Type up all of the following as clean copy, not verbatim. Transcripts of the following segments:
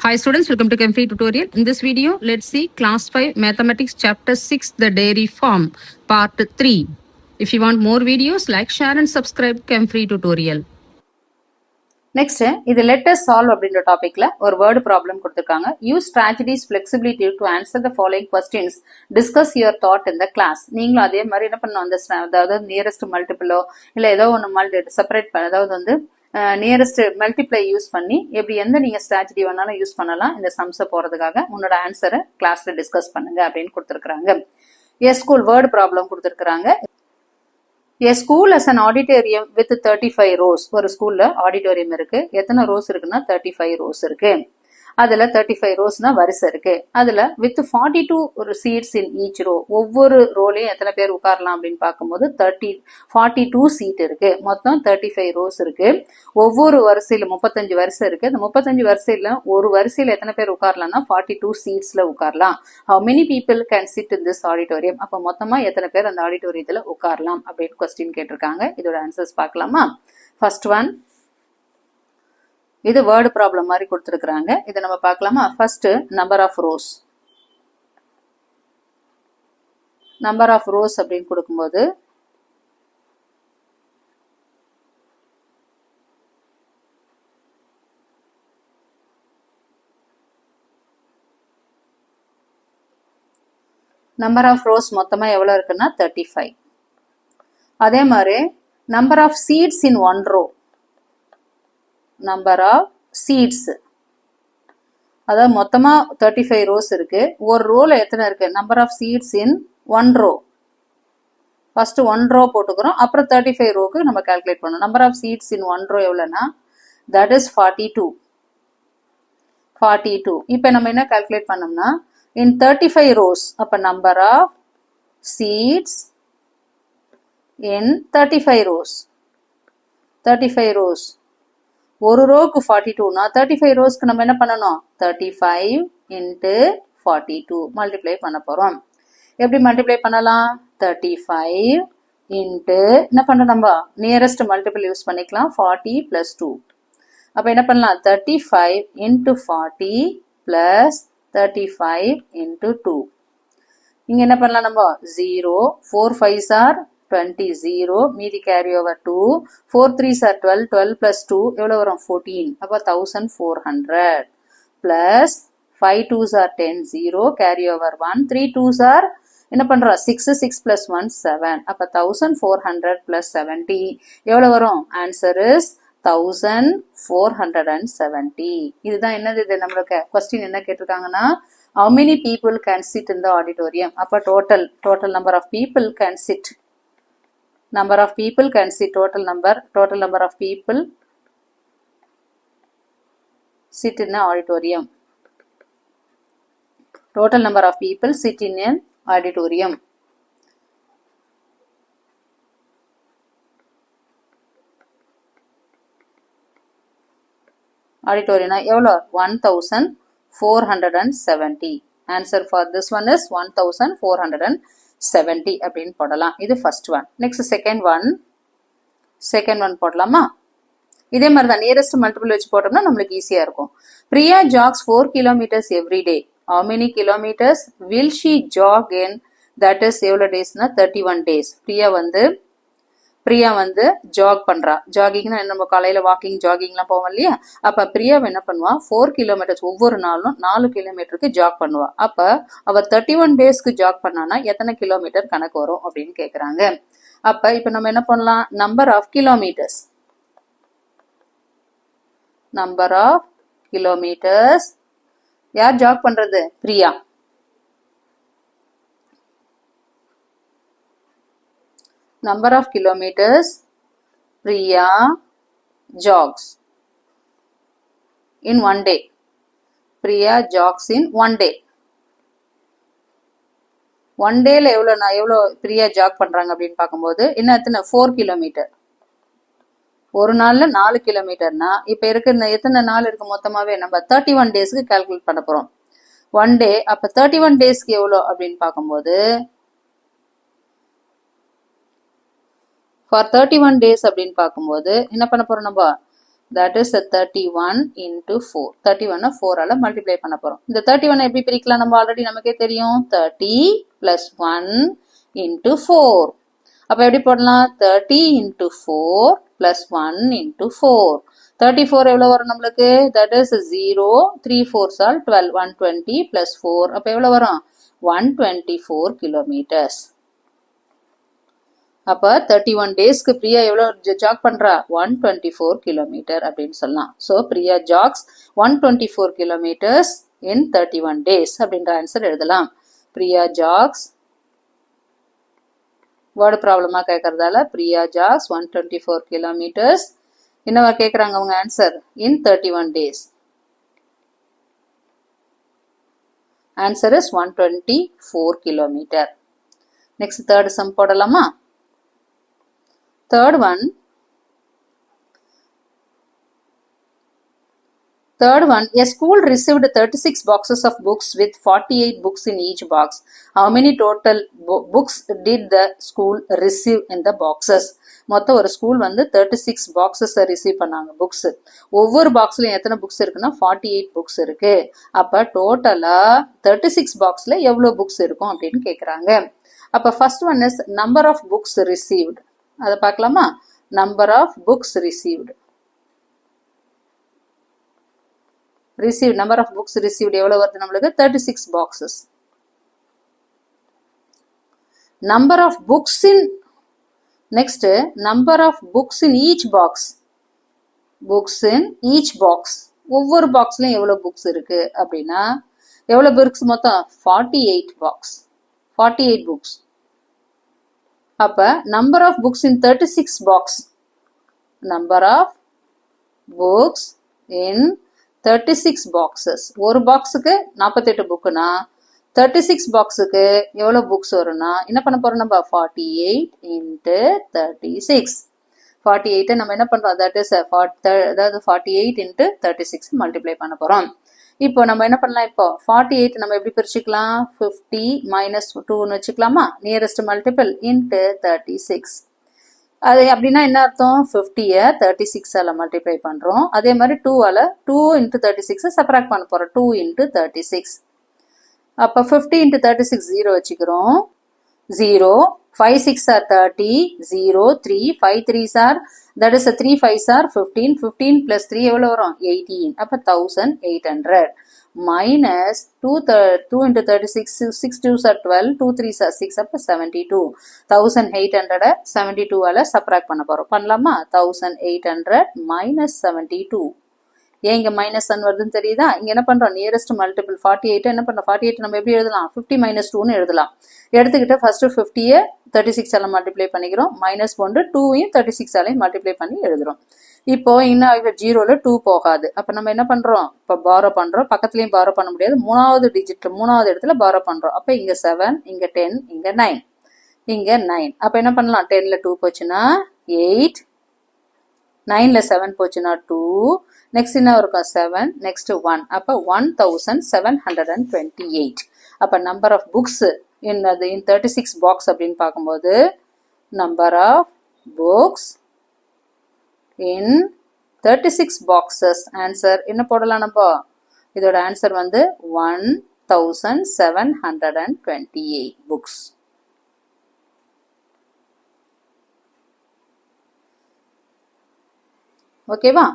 Hi students, welcome to Chem Free tutorial. In this video, let's see class 5 mathematics chapter 6 the dairy farm part 3. If you want more videos, like, share and subscribe Chem Free tutorial. Next, இது let us solve அப்படின்ற டாபிக்ல ஒரு word problem கொடுத்திருக்காங்க. Use strategies flexibility to answer the following questions. Discuss your thought in the class. நீங்களும் அதே மாதிரி என்ன பண்ணணும், அந்த அதாவது நியரஸ்ட் மல்டிபிளோ இல்லை ஏதோ ஒன்று செப்பரேட் பண்ண, அதாவது வந்து நியரஸ்ட் மல்டிப்ளை யூஸ் பண்ணி எப்படி எந்த நீங்க ஸ்ட்ராட்டஜி வேணாலும் யூஸ் பண்ணலாம். இந்த சம்ஸை போறதுக்காக உன்னோட ஆன்சரை கிளாஸ்ல டிஸ்கஸ் பண்ணுங்க அப்படின்னு கொடுத்துருக்காங்க. ஸ்கூல் வேர்டு ப்ராப்ளம் கொடுத்துருக்காங்க. A school as an auditorium with 35 rows. ஒரு ஸ்கூல்ல ஆடிட்டோரியம் இருக்கு. எத்தனை ரோஸ் இருக்குன்னா 35 ரோஸ் இருக்கு. அதுல 35 ரோஸ்னா வரிசை இருக்கு. அதுல with 42 seats in each row. ஒவ்வொரு ரோலையும் எத்தனை பேர் உட்காரலாம் அப்படின்னு பார்க்கும்போது 42 சீட் இருக்கு. மொத்தம் 35 ரோஸ் இருக்கு. ஒவ்வொரு வரிசையில 35 வரிசை இருக்கு. அந்த 35 வரிசையில ஒரு வரிசையில எத்தனை பேர் உட்காரலாம்னா 42 சீட்ஸ்ல உட்காரலாம். How many people can sit in this auditorium? அப்ப மொத்தமா எத்தனை பேர் அந்த ஆடிட்டோரியத்துல உட்காரலாம் அப்படின்னு கொஸ்டின் கேட்டிருக்காங்க. இதோட ஆன்சர்ஸ் பார்க்கலாமா? ஃபர்ஸ்ட் ஒன், இது வேர்டு ப்ராப்ளம் மாதிரி கொடுத்துருக்காங்க. இதை நம்ம பார்க்கலாமா? First, number of rows. Number of rows அப்படின்னு கொடுக்கும்போது நம்பர் ஆஃப் ரோஸ் மொத்தமா எவ்வளவு இருக்குன்னா 35. அதே மாதிரி number of seats in one row, number of seats, அதாவது மொத்தமா 35 ரோஸ் இருக்கு. ஒரு ரோல எத்தனை இருக்கு? Number of seats in one row. First one row போட்டுக்கிறோம், அப்புறம் 35 ரோக்கு நம்ம கால்குலேட் பண்ணணும். Number of seats in one row எவ்வளவுனா தட் இஸ் 42. இப்போ நம்ம என்ன கால்குலேட் பண்ணோம்னா இன் 35 ரோஸ், அப்ப number of seats in 35 rows. 35 rows ஒரு ரோக்கு 42னா 35 ரோஸ்க்கு நம்ம என்ன பண்ணணும்? 35 into 42 மல்டிப்ளை பண்ண போறோம். எப்படி மல்டிப்ளை பண்ணலாம்? 35 into என்ன பண்றோம், நம்ம நியரஸ்ட் மல்டிபிள் யூஸ் பண்ணிக்கலாம், 40 plus 2. அப்ப என்ன பண்ணலாம்? 35 into 40 plus 35 into 2. இங்க என்ன பண்ணலாம் நம்ம? 0, 4 5s are 20, 0, மீதி carry over 2, 4 3s are 12, 12 plus 2 எவ்வளவு வரும்? 14. அப்ப 1400 plus 5 2s are 10, 0, carry over 1, 3 2s are என்ன பண்றோம்? 6, 6 plus 1 7. அப்ப 1400 plus 70 எவ்வளவு வரும்? Answer is 1470. இதுதான் என்னது? இது நம்மளுக்கு கொஸ்டின் என்ன கேட்டிருக்காங்கன்னா how many people can sit in the auditorium. அப்ப total number of people can sit. Number of people can sit, total number of people sit in an auditorium. Total number of people sit in an auditorium. Auditorium எவ்வளோ? 1470. Answer for this one is 1470 அப்படின்னு போடலாம். இது first one. Next second one போடலாமா? இதே மாதிரி தான் nearest multiple வச்சு போட்டோம்னா நம்மளுக்கு ஈஸியா இருக்கும். Priya jogs 4 kilometers every day. How many kilometers will she jog in? That is எவ்வளோ டேஸ்னா 31 days. பிரியா வந்து ஜாக் பண்றா. ஜாகிங்னா நம்ம காலையில வாக்கிங் ஜாகிங்லாம் போவோம் இல்லையா? அப்ப பிரியா என்ன பண்ணுவா? 4 kilometers ஒவ்வொரு நாளும் 4 கிலோமீட்டருக்கு ஜாக் பண்ணுவா. அப்ப அவ 31 டேஸ்க்கு ஜாக் பண்ணானா எத்தனை கிலோமீட்டர் கணக்கு வரும் அப்படின்னு கேக்குறாங்க. அப்ப இப்ப நம்ம என்ன பண்ணலாம்? நம்பர் ஆஃப் கிலோமீட்டர்ஸ் யார் ஜாக் பண்றது? Priya. Number of kilometers Priya jogs in one day. Priya jogs in one day. One டேல எவ்வளோ பிரியா ஜாக் பண்றாங்க அப்படின்னு பார்க்கும்போது என்ன எத்தனை? 4 கிலோமீட்டர். ஒரு நாள்ல 4 கிலோமீட்டர்னா இப்ப இருக்கிற எத்தனை நாள் இருக்கு மொத்தமாவே? நம்ம 31 டேஸ்க்கு கால்குலேட் பண்ண போறோம். One day. அப்ப 31 டேஸ்க்கு எவ்வளோ அப்படின்னு பார்க்கும்போது for 31 days அப்படின்னு பார்க்கும்போது என்ன பண்ண போறோம்? நம்ம that is 31 into 4. 31 4 ஆல மல்டிப்ளை பண்ண போறோம். இந்த 31 எப்படி பிரிக்கலாம் நம்ம ஆல்ரெடி நமக்கே தெரியும். 30 plus 1 into 4. அப்ப எப்படி போடலாம்? 30 into 4 plus 1 into 4. 34 எவ்வளவு வரும் நம்மளுக்கு? That is 0. 3 4s are 12. 120 plus 4. அப்ப எவ்வளவு வரும்? 124 kilometers. அப்ப 31 டேஸ்க்கு பிரியா எவ்வளவு ஜாக் பண்றா? 124 kilometer அப்படின்னு சொல்லலாம். So Priya jogs 124 kilometers in 31 days அப்படின்ற ஆன்சர் எழுதலாம். பிரியா ஜாக்ஸ் வேர்டு ப்ராப்ளமா கேட்கறதால பிரியா ஜாக்ஸ் 124 kilometers. என்னவா கேட்கறாங்க அவங்க answer? in 31 days. Answer is 124 kilometer. Next third sum போடலாமா? Third one, a school received 36 boxes of books with 48 books in each box. How many total books did the school receive in the boxes? மொத்தம் ஒரு school வந்து 36 boxes receive பண்ணாங்க books. ஒவ்வொரு பாக்ஸ்லயும் எத்தனை books இருக்குன்னா 48 books இருக்கு. அப்ப டோட்டலா 36 பாக்ஸ்ல எவ்வளவு புக்ஸ் இருக்கும் அப்படின்னு கேக்குறாங்க. அப்ப first one is number of books received. அதை பார்க்கலாமா? Number of books received. Number of books received எவ்வளவு வருது நம்மளுக்கு? 36 boxes. Number of books in next number of books in each box. Books in each box. ஒவ்வொரு பாக்ஸ்லயும் எவ்வளவு books இருக்கு அப்படின்னா எவ்வளவு புக்ஸ் மொத்தம்? 48 பாக்ஸ். 48 புக்ஸ். அப்ப number of books in 36 box. Number of books in 36 boxes. ஒரு பாக்ஸுக்கு 48 புக்குனா 36 பாக்ஸுக்கு எவ்வளவு புக்ஸ் வரும்னா என்ன பண்ண போறோம் நம்ம? 48 into 36. 48 நம்ம என்ன பண்றோம்? that is அதாவது 48 into 36 மல்டிப்ளை பண்ண போறோம். இப்போ நம்ம என்ன பண்ணலாம்? இப்போ 48 நம்ம எப்படி பிரிச்சுக்கலாம்? 50 minus 2ன்னு வச்சுக்கலாமா? Nearest multiple into 36. அது அப்படின்னா என்ன அர்த்தம்? 50ய 36 ஆல மல்டிப்ளை பண்றோம். அதே மாதிரி 2 ஆல 2 into 36 சப்ராக்ட் பண்ண போறோம். 2 into 36. அப்ப 50 into 36 0 வச்சுக்கிறோம். 0 5 6 are 30. 0 3 5 3s are, that is 3 5s are 15. 15 plus 3 எவ்வளவு வரும்? 18. அப்ப 1800 minus 2 into 36 6 2s are 12. 2 3s are 6. அப்ப 72. 1800 72 ஆல சப்ராக்ட் பண்ண போறோம். பண்ணலாமா? 1800 minus 72. ஏன் இங்க மைனஸ் 1 வருதுன்னு தெரியுதா? இங்க என்ன பண்றோம்? நியரஸ்ட் மல்டிபிள் 48 என்ன பண்றோம்? 48 நம்ம எப்படி எழுதலாம்? 50 minus 2ன்னு எழுதலாம். எடுத்துக்கிட்டு ஃபர்ஸ்ட் 50ய 36 ஆல மல்டிப்ளை பண்ணிக்கிறோம். மைனஸ் 1 2யும் 36 ஆலையும் மல்டிப்ளை பண்ணி எழுதுறோம். இப்போ இன்னும் 0ல 2 போகாது. அப்ப நம்ம என்ன பண்றோம்? இப்ப பாரோ பண்றோம். பக்கத்துலயும் பாரோ பண்ண முடியாது. மூணாவது டிஜிட் மூணாவது இடத்துல பாரோ பண்றோம். அப்ப இங்க 7, இங்க 10, இங்க 9, இங்க 9. அப்ப என்ன பண்ணலாம்? 10ல 2 போச்சுன்னா 8, 9ல 7 போச்சுன்னா 2, நெக்ஸ்ட் என்ன இருக்கும்? 7, நெக்ஸ்ட் 1. அப்ப 1728. அப்ப number of books in 36 box அப்படின்னு பார்க்கும்போது number of books in 36 boxes. Answer என்ன போடலாம் நம்ம? இதோட ஆன்சர் வந்து 1728 புக்ஸ். ஓகேவா?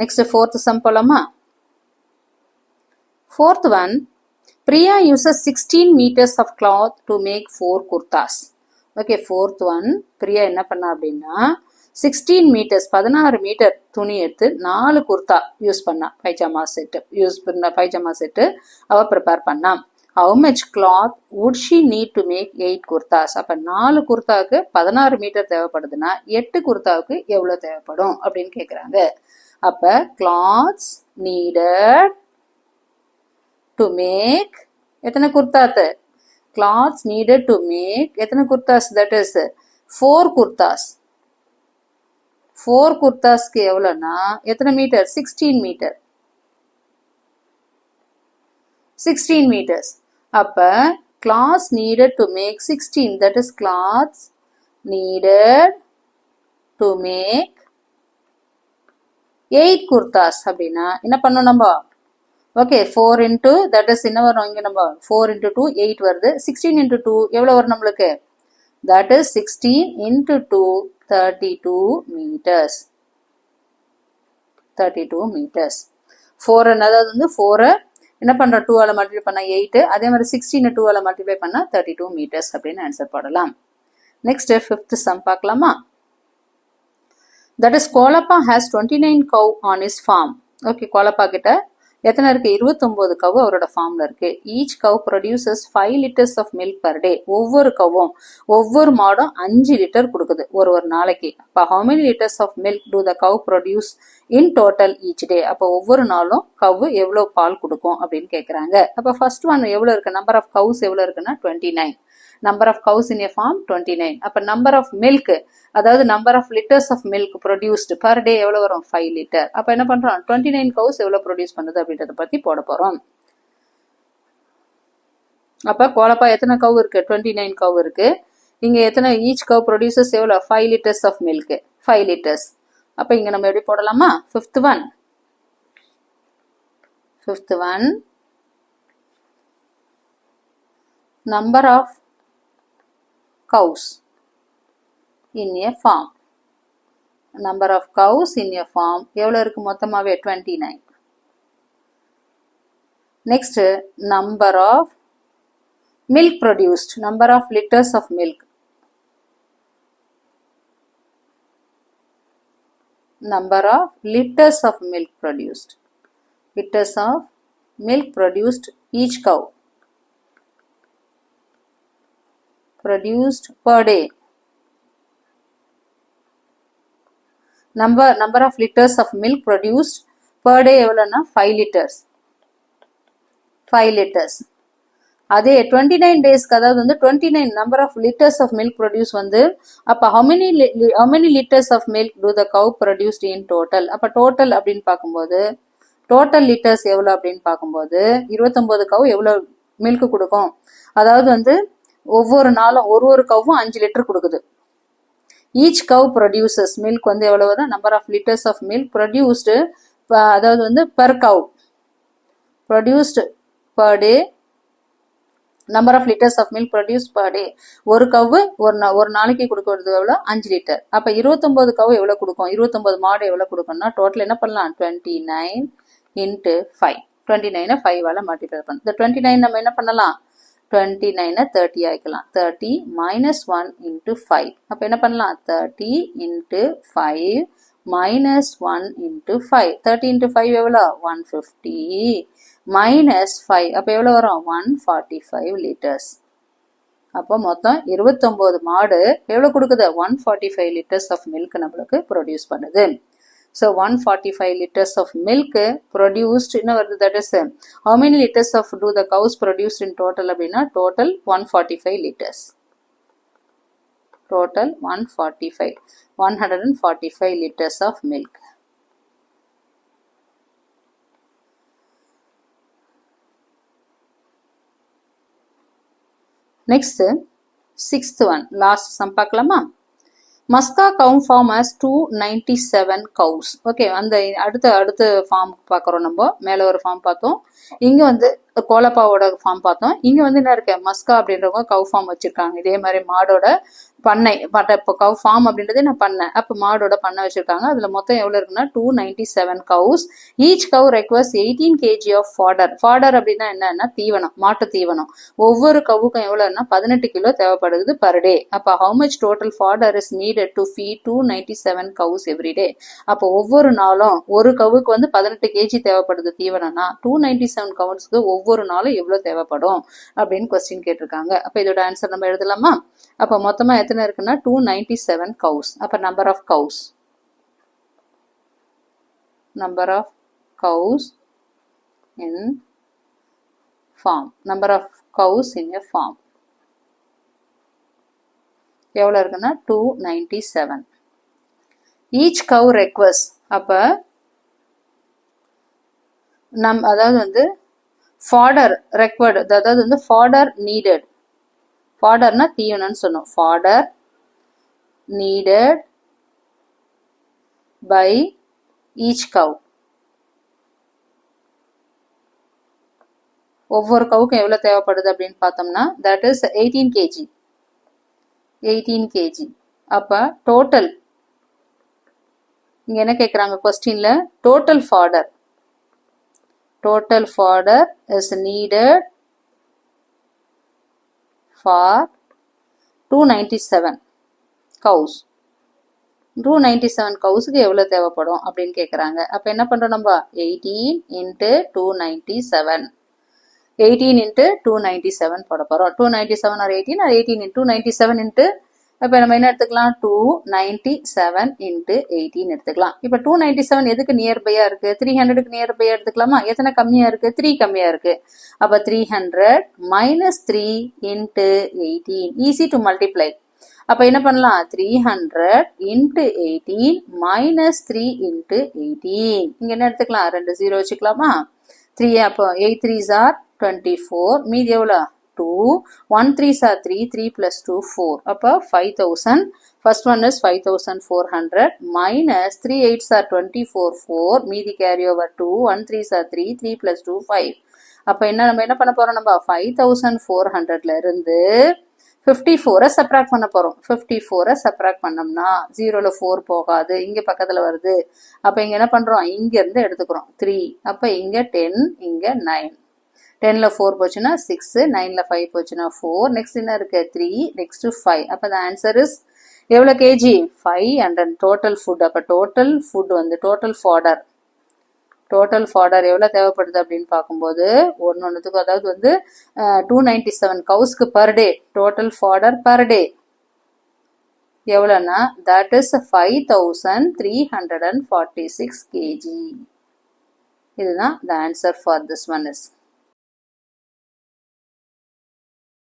நெக்ஸ்ட் ஃபோர்த் சம் போலாமா? Fourth one, Priya uses 16 meters of cloth to make 4 kurtas. Okay, fourth one, Priya என்ன பண்ணா அப்படின்னா 16 meters 16 மீட்டர் துணி எடுத்து 4 குர்தா யூஸ் பண்ணா. பைஜாமா செட்டு அவ ப்ரிப்பேர் பண்ணா. How much cloth would she need to make 8 kurtas? அப்ப 4 குர்தாவுக்கு 16 மீட்டர் தேவைப்படுதுன்னா 8 குர்தாவுக்கு எவ்வளவு தேவைப்படும் அப்படின்னு கேக்குறாங்க. அப்ப cloths needed to make எத்தனை குர்தாத்து? Cloths needed to make எத்தனை குர்தாஸ்? That is 4 Gurdas. 4 குர்தாஸ்க்கு எவ்வளவுனா எத்தனை மீட்டர்? 16 மீட்டர். 16 meters. அப்ப cloths needed to make 16. That is cloths needed to make 8 kurtas அப்படின்னா என்ன பண்ணோம் நம்ம? ஓகே 4 into that is என்ன வரும் இங்க நம்ம 4 into 2 8 வருது. 16 into 2 எவ்வளவு வரும் நம்மளுக்கு? That is 16 into 2 32 meters. 32 meters. 4 அதாவது வந்து 4 என்ன பண்றோம் 2 ஆல மல்டிப்ளை பண்ணா 8 அதே மாதிரி 16 2 ஆல மல்டிப்ளை பண்ணா 32 meters அப்படின்னு ஆன்சர் போடலாம். நெக்ஸ்ட் 5th சம் பார்க்கலாமா? That is Kolappa has 29 cow on his farm. Okay, Kolappa கிட்ட எத்தனை இருக்கு? 29 கவு அவரோட ஃபார்ம்ல இருக்கு. Each cow produces 5 liters of milk per day. ஒவ்வொரு கவும் ஒவ்வொரு மாடும் 5 லிட்டர் கொடுக்குது ஒரு நாளைக்கு. அப்ப how many liters of milk do the cow produce in total each day? அப்ப ஒவ்வொரு நாளும் கவு எவ்வளவு பால் கொடுக்கும் அப்படின்னு கேக்குறாங்க. அப்ப ஃபர்ஸ்ட் ஒன் எவ்வளவு இருக்கு? நம்பர் ஆஃப் கவுஸ் எவ்வளவு இருக்குன்னா 29. Number of cows in a farm 29. அப்ப number of milk அதாவது number of liters of milk produced per day எவ்வளவு வரும்? 5 liter. அப்ப என்ன பண்றோம்? 29 cows எவ்வளவு ப்ரொடியூஸ் பண்ணுது அப்படின்றத பத்தி போட போறோம். அப்ப கோலப்பா எத்தனை கவு இருக்கு? 29 கவு இருக்கு. இங்க எத்தனை each cow produces எவ்வளவு? 5 liters of milk. 5 liters. அப்ப இங்க நம்ம எப்படி போடலாமா? Fifth one number of cows in a farm. Number of cows in a farm எவ்வளவு இருக்கு மொத்தமாவே? 29. Next number of milk produced. Number of liters of milk. Number of liters of milk produced. Liters of milk produced each cow. Produced per day. Number of liters of milk produced per day எவ்வளவுனா 5 liters. 5 liters. அதே 29 டேஸ்க்கு அதாவது வந்து 29 number of liters of milk produce வந்து அப்ப how many liters of milk do the cow produced in total? அப்ப total அப்படின்னு பார்க்கும்போது total liters எவ்வளவு அப்படின்னு பார்க்கும்போது 29 கவு எவ்வளவு மில்க் கொடுக்கும்? அதாவது வந்து ஒவ்வொரு நாளும் ஒரு கவ்வும் 5 லிட்டர் கொடுக்குது. Each cow produces milk வந்து எவ்வளவு? number of liters of milk produced அதாவது வந்து per cow produced per day. Number of liters of milk produced per day. ஒரு கவ்வு ஒரு நாளைக்கு கொடுக்கிறது எவ்வளவு? 5 லிட்டர். அப்ப 29 கவ்வு எவ்வளவு கொடுக்கும்? 29 மாடு எவ்வளவு கொடுக்கும்னா டோட்டல் என்ன பண்ணலாம்? 29 into 5. 29 5 ஆல மல்டிப்ளை பண்ணலாம். இந்த 29 நம்ம என்ன பண்ணலாம்? 29 30 ஆயிக்கலாம். 30 minus 1 into 5. அப்ப என்ன பண்ணலாம்? 30 into 5 minus 1 into 5. 30 into 5 எவ்வளோ? 150 minus 5. அப்ப எவ்வளோ வரும்? 145 liters. அப்போ மொத்தம் 29 மாடு எவ்வளவு கொடுக்குது? 145 liters of milk நம்மளுக்கு ப்ரொடியூஸ் பண்ணுது. So 145 liters of milk produced என்ன வருது? That is how many liters of do the cows produced in total அப்படின்னா total 145 liters. Total 145 liters of milk. Next 6th one last sum பார்க்கலாமா? Muska cow farm has 297 cows. Okay, அந்த அடுத்த form பார்க்குறோம். நம்ம மேல ஒரு ஃபார்ம் பார்த்தோம், இங்க வந்து கோலப்பாவோட ஃபார்ம் பார்த்தோம். இங்க வந்து என்ன இருக்கு? மஸ்கா அப்படின்றவங்க கவு ஃபார்ம் வச்சிருக்காங்க. இதே மாதிரி மாடோட பண்ணை இப்போ கவு ஃபார்ம் அப்படின்றதே நான் பண்ணேன். அப்போ மாடோட பண்ணை வச்சிருக்காங்க. அதுல மொத்தம் எவ்வளவு இருக்குன்னா 297 cows. Each cow requires 18 kg of fodder. Fodder அப்படின்னா என்னன்னா தீவனம், மாட்டு தீவனம். ஒவ்வொரு கவுக்கும் எவ்வளவுன்னா 18 கிலோ தேவைப்படுது பர் டே. அப்ப how much total fodder is needed to feed 297 cows every day. அப்போ ஒவ்வொரு நாளும் ஒரு கவுக்கு வந்து 18 kg தேவைப்படுது தீவனம்னா 297 கவுஸ்க்கு ஒவ்வொரு நாளும் எவ்வளவு தேவைப்படும் அப்படின்னு கொஸ்டின் கேட்டிருக்காங்க. அப்ப இதோட ஆன்சர் நம்ம எழுதலாமா? அப்ப மொத்தமா எத்தனை இருக்குன்னா 297 cows. அப்ப number of cows in farm. Number of cows in a farm எவ்வளவு இருக்குன்னா 297. Each cow requires அப்ப அதாவது வந்து ஃபாடர் ரெக்வயர்டு, அதாவது வந்து ஃபாடர் நீடட். ஃபாடர்னா தீவனம்னு சொன்னோம். Fodder needed by each cow. ஒவ்வொரு கவுக்கும் எவ்வளவு தேவைப்படுது அப்படின்னு பார்த்தோம்னா that is 18 kg. 18 kg. அப்ப டோட்டல் இங்க என்ன கேக்குறாங்க क्वेश्चनல total fodder. Total fodder is needed for 297 cows. 297 கவுஸ்க்கு எவ்வளவு தேவைப்படும் அப்படின்னு கேக்குறாங்க. அப்ப என்ன பண்றோம் நம்ம 18 into 297. 18 into 297 போட போறோம். 297 or 18 or 18 into 297 into அப்ப நம்ம என்ன எடுத்துக்கலாம் 297 into 18 எடுத்துக்கலாம். இப்ப 297 எதுக்கு நியர்பையா இருக்கு 300க்கு நியர்பையா எடுத்துக்கலாமா? எத்தனை கம்மியா இருக்கு 3 கம்மியா இருக்கு. அப்ப 300 minus 3 into 18 easy to multiply. அப்ப என்ன பண்ணலாம் 300 into 18 minus 3 into 18. இங்க என்ன எடுத்துக்கலாம் 2 0 வச்சுக்கலாமா? 3 அப்போ 8 3s are 24 மீதி எவ்வளவு 2 1 3s are 3 3 plus 2 4 அப்போ 5000. first one is 5400 minus 3 8s are 24 4 மீதி carry over 2 1 3s are 3 3 plus 2 5 அப்ப நம்ம என்ன பண்ண போறோம் நம்ம 5400ல இருந்து 54 subtract பண்ண போறோம். 54 subtract பண்ணோம்னா 0ல 4 போகாது இங்க பக்கத்துல வருது. அப்ப இங்க என்ன பண்றோம் இங்க இருந்து எடுத்துக்கிறோம் 3 அப்ப இங்க 10 இங்க 9 10ல 4 போச்சுன்னா 6 9ல 5 போச்சுன்னா 4 நெக்ஸ்ட் என்ன இருக்கு 3 நெக்ஸ்ட் 5 அப்ப the answer is எவ்வளவு kg 500 total food. அப்ப total food வந்து total fodder எவ்வளவு தேவைப்படுது அப்படின்னு பார்க்கும்போது ஒன்னொன்னுக்கு அதாவது வந்து 297 கவுஸ்க்கு per day total fodder per day எவ்வளவுனா that is 5346 kg. இதுதான் the answer for this one is